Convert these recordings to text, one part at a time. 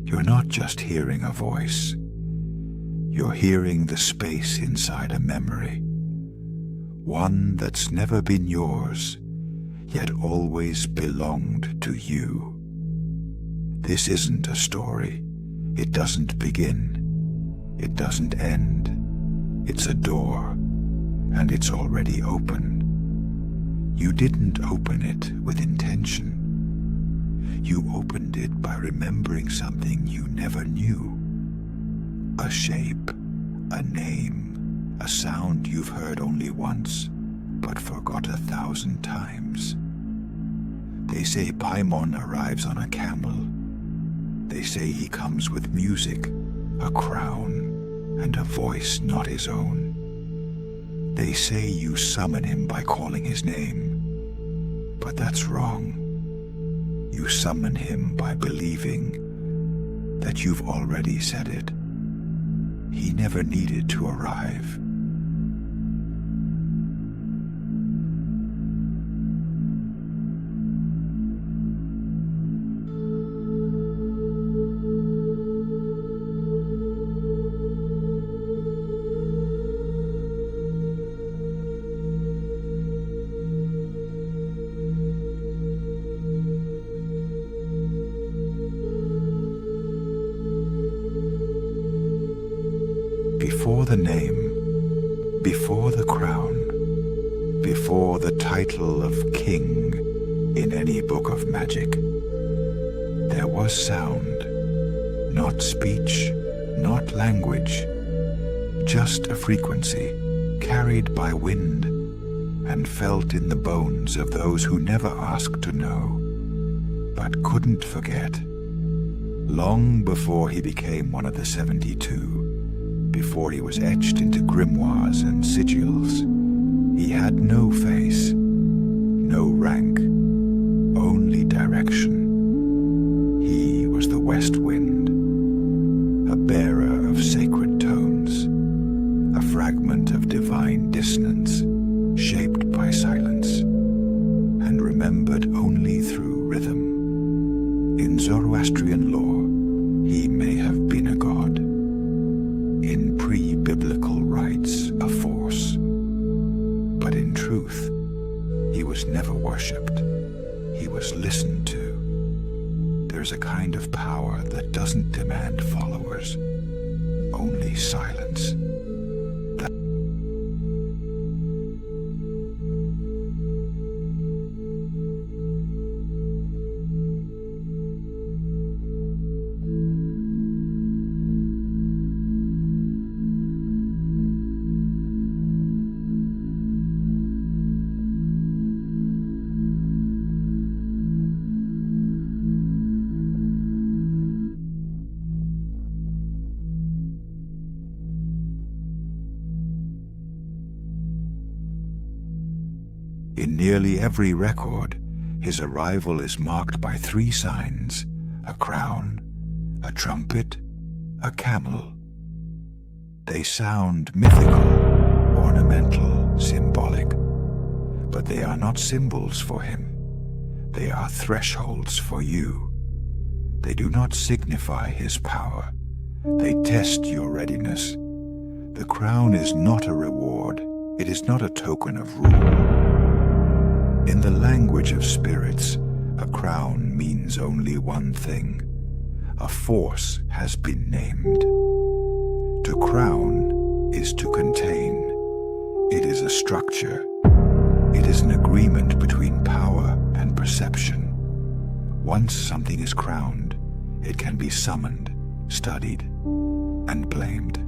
You're not just hearing a voice. You're hearing the space inside a memory. One that's never been yours, yet always belonged to you. This isn't a story. It doesn't begin. It doesn't end. It's a door, and it's already open. You didn't open it with intention. You opened it by remembering something you never knew. A shape, a name, a sound you've heard only once, but forgot 1,000 times. They say Paimon arrives on a camel. They say he comes with music, a crown, and a voice not his own. They say you summon him by calling his name, but that's wrong. You summon him by believing that you've already said it. He never needed to arrive. Before the name, before the crown, before the title of king in any book of magic, there was sound, not speech, not language, just a frequency carried by wind and felt in the bones of those who never asked to know, but couldn't forget. Long before he became one of the 72, before he was etched into grimoires and sigils, he had no face, no rank, only direction. He was the west wind, a bearer of sacred tones, a fragment of divine dissonance, shaped by silence, and remembered only through rhythm. In Zoroastrian lore, he may have been a god. In pre-biblical rites, a force. But in truth, he was never worshipped. He was listened to. There's a kind of power that doesn't demand followers, only silence. In nearly every record, his arrival is marked by 3 signs: a crown, a trumpet, a camel. They sound mythical, ornamental, symbolic, but they are not symbols for him. They are thresholds for you. They do not signify his power. They test your readiness. The crown is not a reward. It is not a token of rule. In the language of spirits, a crown means only one thing. A force has been named. To crown is to contain. It is a structure. It is an agreement between power and perception. Once something is crowned, it can be summoned, studied, and blamed.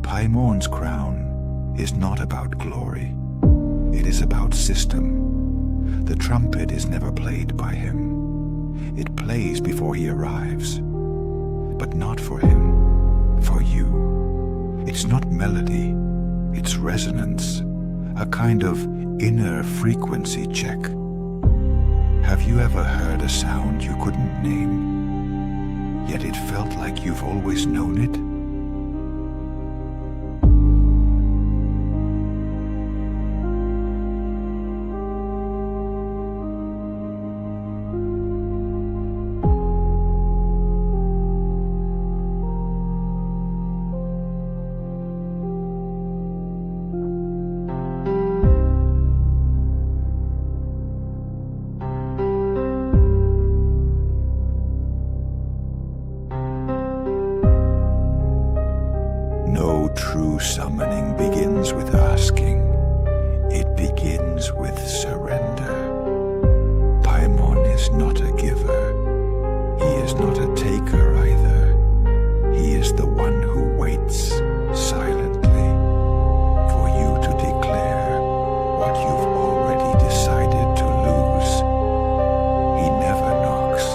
Paimon's crown is not about glory. It is about system. The trumpet is never played by him. It plays before he arrives. But not for him, for you. It's not melody, it's resonance, a kind of inner frequency check. Have you ever heard a sound you couldn't name, yet it felt like you've always known it? No true summoning begins with asking. It begins with surrender. Paimon is not a giver. He is not a taker either. He is the one who waits silently for you to declare what you've already decided to lose. He never knocks.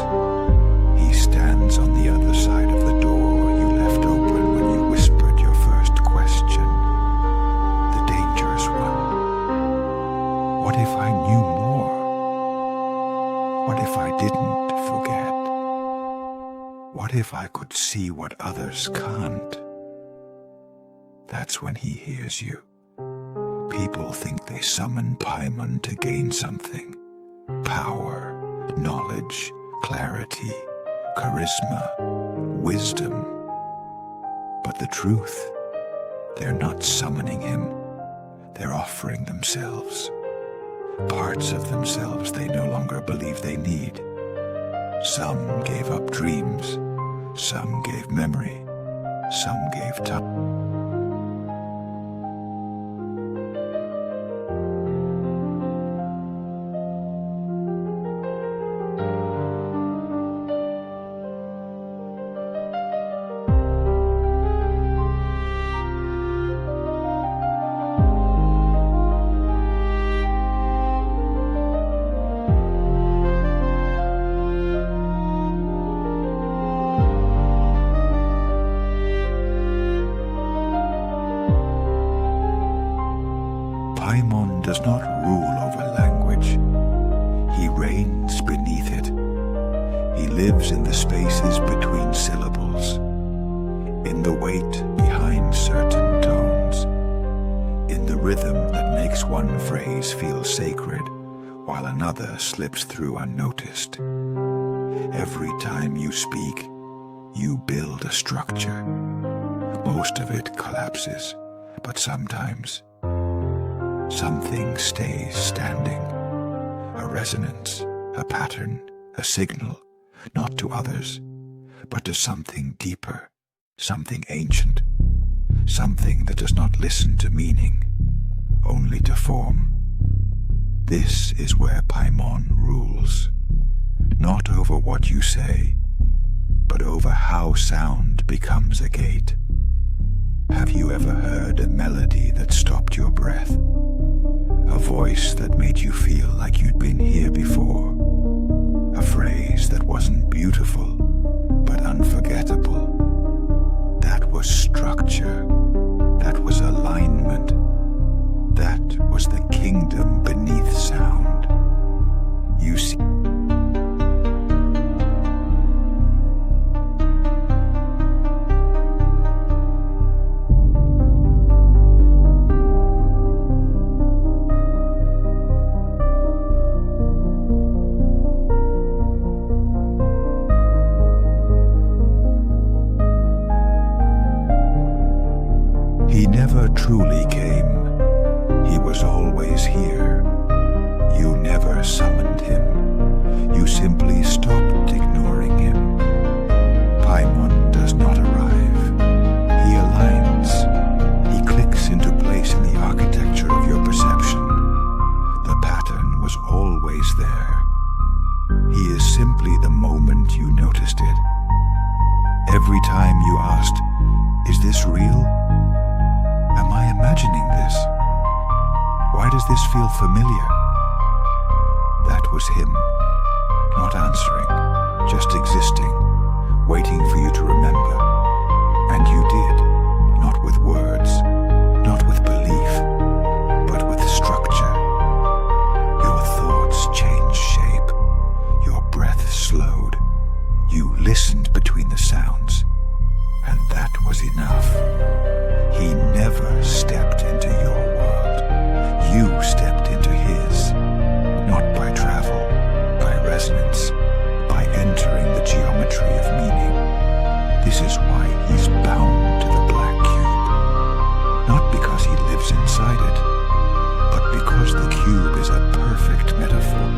He stands on the other side of the door you left open when you whispered your first question, the dangerous one. What if I knew more? What if I didn't forget? What if I could see what others can't? That's when he hears you. People think they summon Paimon to gain something. Power, knowledge, clarity, charisma, wisdom. But the truth, they're not summoning him. They're offering themselves. Parts of themselves they no longer believe they need. Some gave up dreams, some gave memory, some gave time. Paimon does not rule over language. He reigns beneath it. He lives in the spaces between syllables, in the weight behind certain tones, in the rhythm that makes one phrase feel sacred while another slips through unnoticed. Every time you speak, you build a structure. Most of it collapses, but sometimes something stays standing. A resonance, a pattern, a signal, not to others, but to something deeper, something ancient, something that does not listen to meaning, only to form. This is where Paimon rules, not over what you say, but over how sound becomes a gate. Have you ever heard a melody that stopped your breath? A voice that made you feel like you'd been here before. A phrase that wasn't beautiful, but unforgettable. That was structure. That was alignment. That was the kingdom beneath sound. You see, he never truly came. He was always here. You never summoned him. You simply stopped ignoring him. Paimon does not arrive. He aligns. He clicks into place in the architecture of your perception. The pattern was always there. He is simply the moment you noticed it. Every time you asked, "Is this real? Am I imagining this? Why does this feel familiar?" That was him, not answering, just existing, waiting for you to remember. And you did, not with words, not with belief, but with structure. Your thoughts changed shape. Your breath slowed. You listened between the sounds, and that was enough. He never stepped into your world. You stepped into his, not by travel, by resonance, by entering the geometry of meaning. This is why he's bound to the black cube. Not because he lives inside it, but because the cube is a perfect metaphor.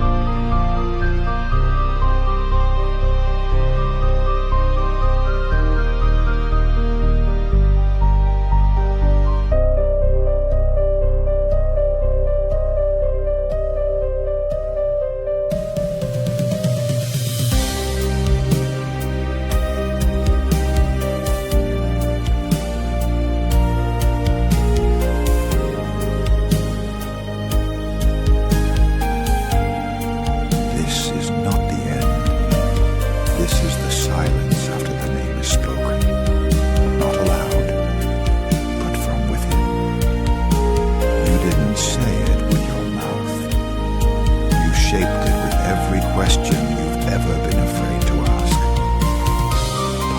question you've ever been afraid to ask.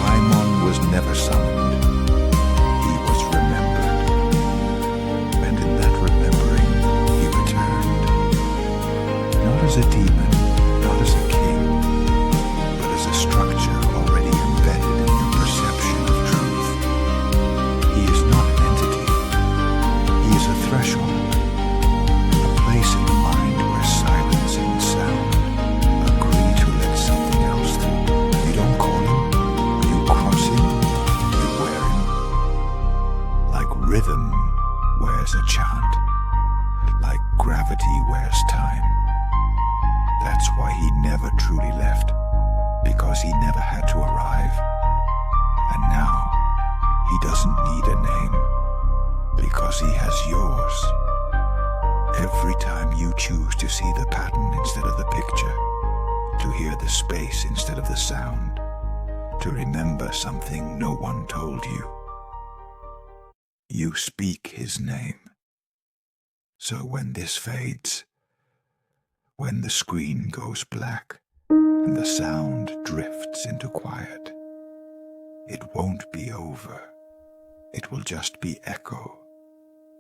Paimon was never summoned. He was remembered. And in that remembering, he returned. Not as a demon, not as a king, but as a structure already embedded in your perception of truth. He is not an entity. He is a threshold, a place in the mind where silence and sound agree to let something else through. You don't call him, you cross him, you wear him. Like rhythm wears a chant, like gravity wears time. That's why he never truly left, because he never had to arrive. And now, he doesn't need a name, because he has yours. Every time you choose to see the pattern instead of the picture, to hear the space instead of the sound, to remember something no one told you, you speak his name. So when this fades, when the screen goes black and the sound drifts into quiet, it won't be over. It will just be echo,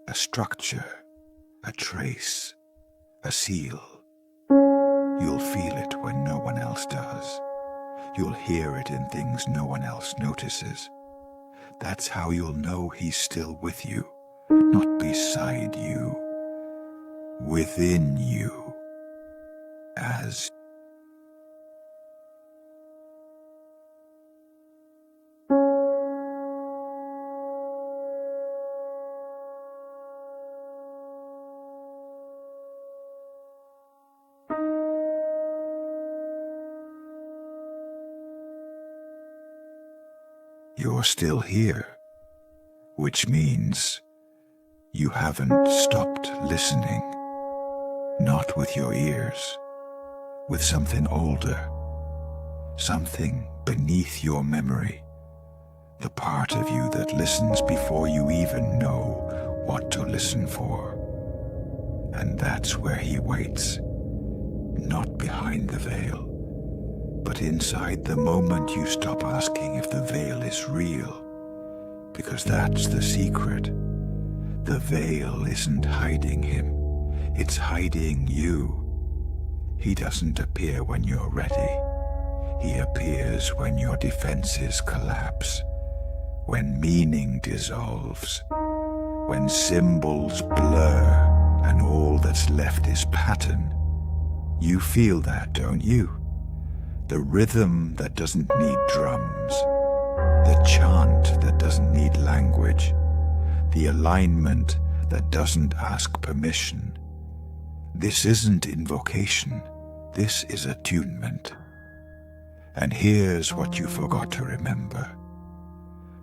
a structure, a trace, a seal. You'll feel it when no one else does. You'll hear it in things no one else notices. That's how you'll know he's still with you, not beside you, within you, as you're still here, which means you haven't stopped listening, not with your ears, with something older, something beneath your memory, the part of you that listens before you even know what to listen for. And that's where he waits, not behind the veil, but inside the moment you stop asking if the veil is real, because that's the secret. The veil isn't hiding him, it's hiding you. He doesn't appear when you're ready. He appears when your defenses collapse, when meaning dissolves, when symbols blur and all that's left is pattern. You feel that, don't you? The rhythm that doesn't need drums, the chant that doesn't need language, the alignment that doesn't ask permission. This isn't invocation, this is attunement. And here's what you forgot to remember.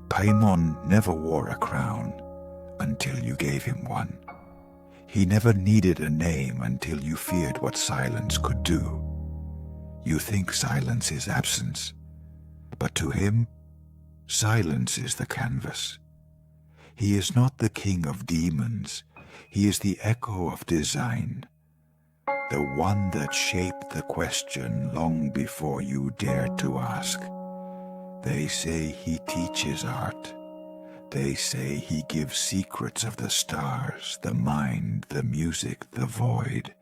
Paimon never wore a crown until you gave him one. He never needed a name until you feared what silence could do. You think silence is absence, but to him, silence is the canvas. He is not the king of demons. He is the echo of design, the one that shaped the question long before you dared to ask. They say he teaches art. They say he gives secrets of the stars, the mind, the music, the void.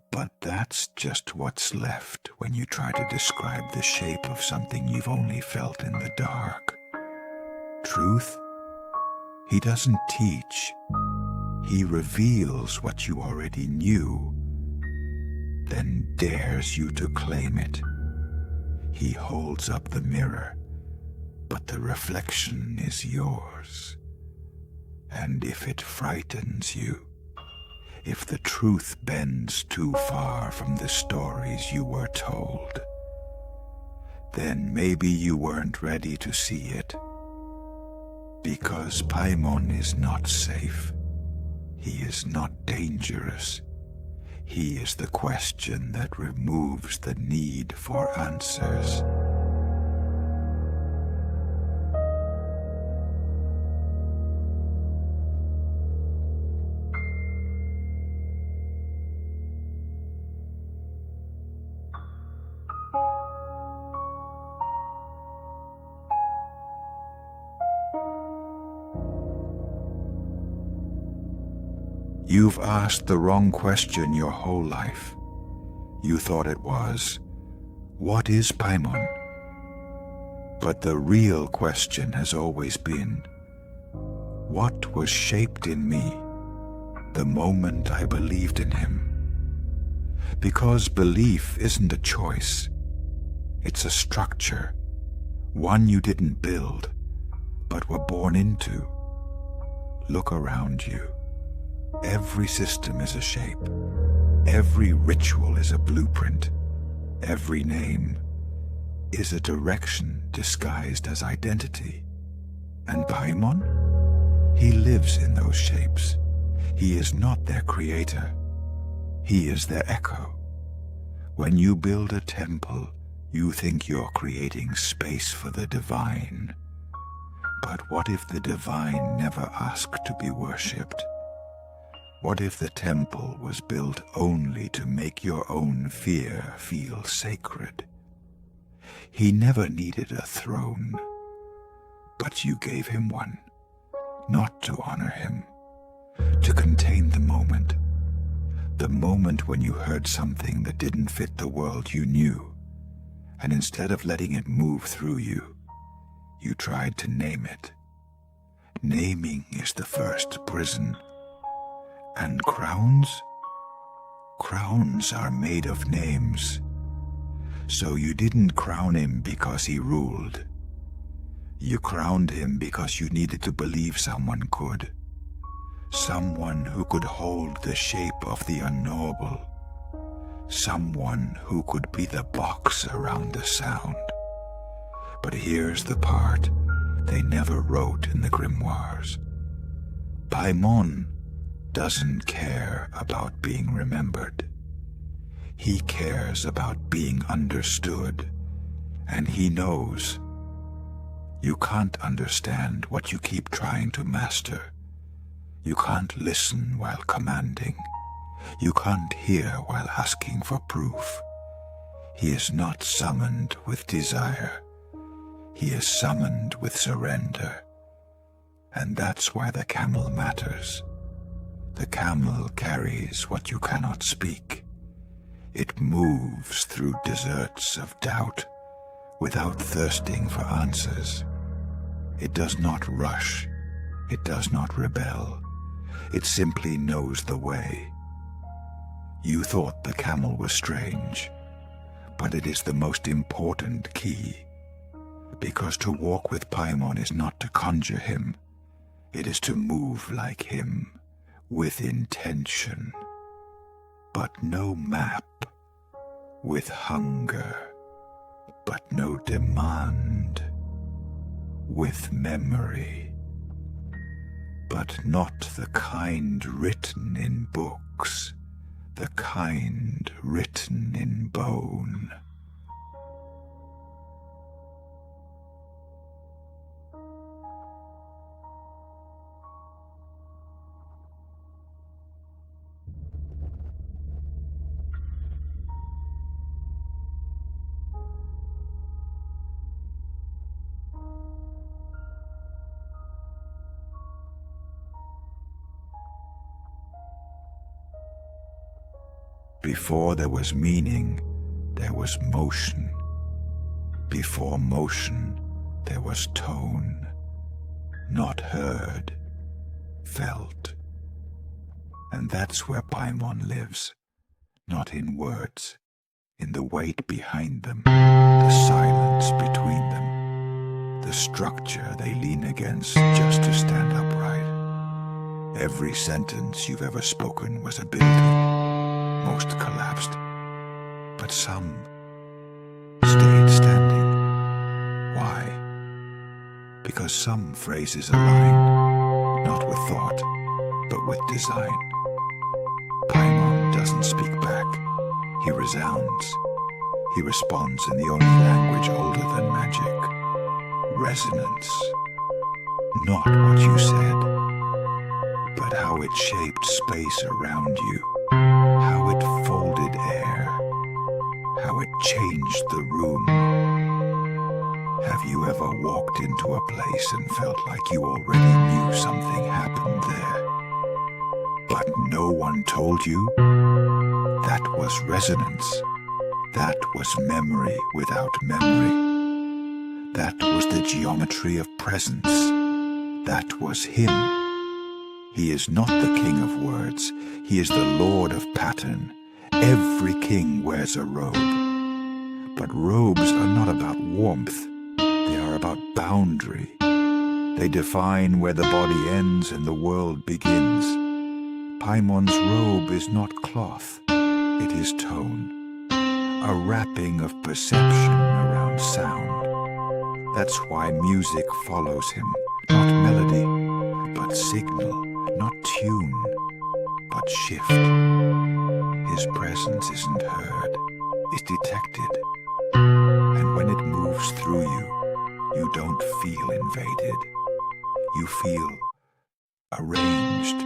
But that's just what's left when you try to describe the shape of something you've only felt in the dark. Truth? He doesn't teach. He reveals what you already knew, then dares you to claim it. He holds up the mirror, but the reflection is yours. And if it frightens you, if the truth bends too far from the stories you were told, then maybe you weren't ready to see it. Because Paimon is not safe. He is not dangerous. He is the question that removes the need for answers. You've asked the wrong question your whole life. You thought it was, what is Paimon? But the real question has always been, what was shaped in me the moment I believed in him? Because belief isn't a choice. It's a structure, one you didn't build, but were born into. Look around you. Every system is a shape. Every ritual is a blueprint. Every name is a direction disguised as identity. And Paimon? He lives in those shapes. He is not their creator. He is their echo. When you build a temple, you think you're creating space for the divine. But what if the divine never asked to be worshipped? What if the temple was built only to make your own fear feel sacred? He never needed a throne, but you gave him one, not to honor him, to contain the moment when you heard something that didn't fit the world you knew, and instead of letting it move through you, you tried to name it. Naming is the first prison. And crowns? Crowns are made of names. So you didn't crown him because he ruled. You crowned him because you needed to believe someone could. Someone who could hold the shape of the unknowable. Someone who could be the box around the sound. But here's the part they never wrote in the grimoires. Paimon doesn't care about being remembered. He cares about being understood, and he knows you can't understand what you keep trying to master. You can't listen while commanding. You can't hear while asking for proof. He is not summoned with desire. He is summoned with surrender. And that's why the camel matters. The camel carries what you cannot speak. It moves through deserts of doubt without thirsting for answers. It does not rush. It does not rebel. It simply knows the way. You thought the camel was strange, but it is the most important key. Because to walk with Paimon is not to conjure him. It is to move like him. With intention, but no map, with hunger, but no demand, with memory, but not the kind written in books, the kind written in bone. Before there was meaning, there was motion. Before motion, there was tone. Not heard, felt. And that's where Paimon lives. Not in words, in the weight behind them, the silence between them, the structure they lean against just to stand upright. Every sentence you've ever spoken was a building. Most collapsed, but some stayed standing. Why? Because some phrases align, not with thought, but with design. Paimon doesn't speak back. He resounds. He responds in the only language older than magic. Resonance. Not what you said, but how it shaped space around you. How it folded air, how it changed the room. Have you ever walked into a place and felt like you already knew something happened there? But no told you? That was resonance. That was memory without memory. That was the geometry of presence. That was him. He is not the king of words. He is the lord of pattern. Every king wears a robe. But robes are not about warmth. They are about boundary. They define where the body ends and the world begins. Paimon's robe is not cloth. It is tone. A wrapping of perception around sound. That's why music follows him. Not melody, but signal. Not tune, but shift. His presence isn't heard, it's detected. And when it moves through you, you don't feel invaded. You feel arranged,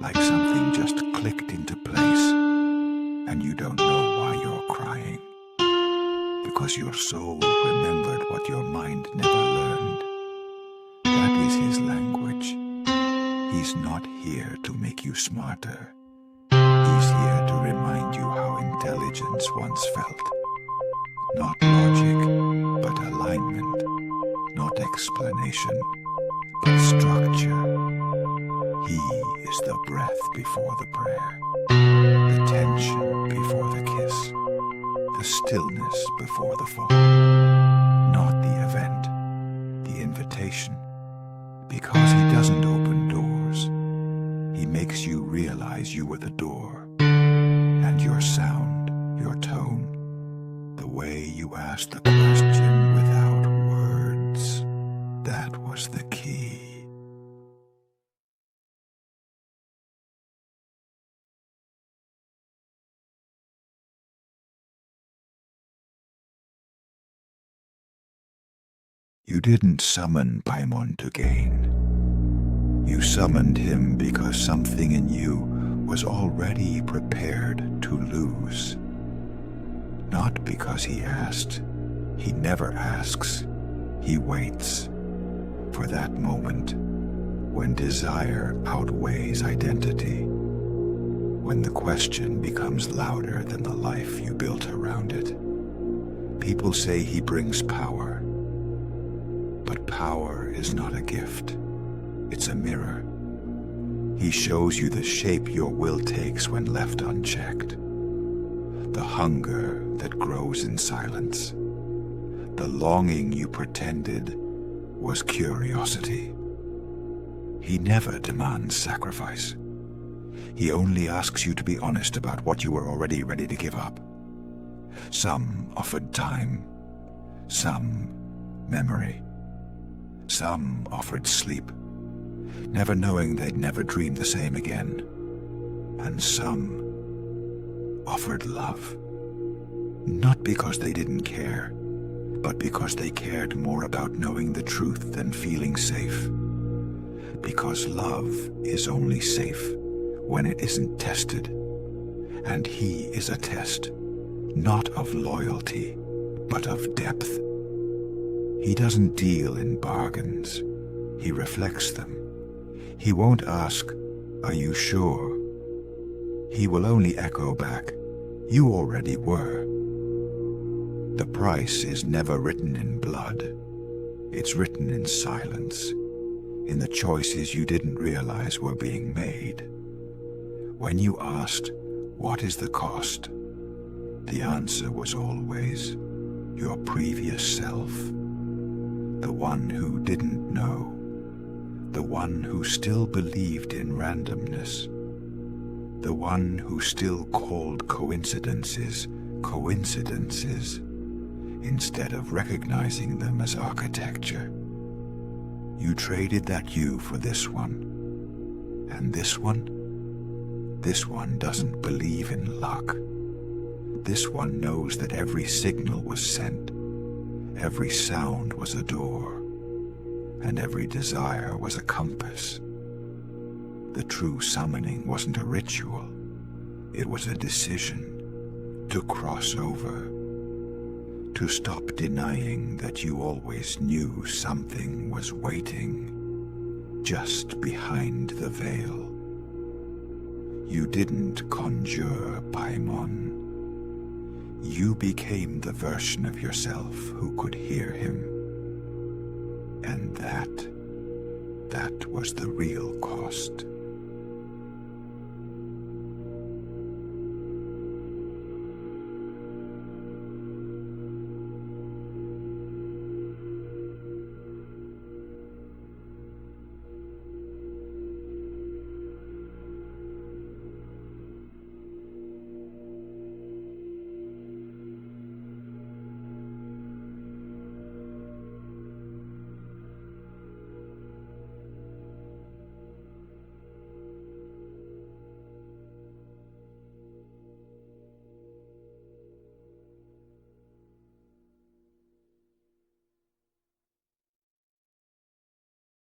like something just clicked into place. And you don't know why you're crying. Because your soul remembered what your mind never learned. That is his language. He's not here to make you smarter. He's here to remind you how intelligence once felt. Not logic, but alignment. Not explanation, but structure. He is the breath before the prayer, the tension before the kiss, the stillness before the fall. Not the event, the invitation. Because he doesn't open doors, he makes you realize you were the door. And your sound, your tone, the way you asked the question without words, that was the key. You didn't summon Paimon to gain. You summoned him because something in you was already prepared to lose. Not because he asked. He never asks. He waits for that moment when desire outweighs identity, when the question becomes louder than the life you built around it. People say he brings power. But power is not a gift. It's a mirror. He shows you the shape your will takes when left unchecked. The hunger that grows in silence. The longing you pretended was curiosity. He never demands sacrifice. He only asks you to be honest about what you were already ready to give up. Some offered time. Some memory. Some offered sleep, never knowing they'd never dream the same again. And some offered love, not because they didn't care, but because they cared more about knowing the truth than feeling safe. Because love is only safe when it isn't tested. And he is a test, not of loyalty, but of depth. He doesn't deal in bargains. He reflects them. He won't ask, "Are you sure?" He will only echo back, "You already were." The price is never written in blood. It's written in silence, in the choices you didn't realize were being made. When you asked, "What is the cost?" the answer was always, your previous self. The one who didn't know. The one who still believed in randomness. The one who still called coincidences coincidences instead of recognizing them as architecture. You traded that you for this one. And this one? This one doesn't believe in luck. This one knows that every signal was sent. Every sound was a door, and every desire was a compass. The true summoning wasn't a ritual. It was a decision to cross over, to stop denying that you always knew something was waiting just behind the veil. You didn't conjure Paimon. You became the version of yourself who could hear him. And that was the real cost.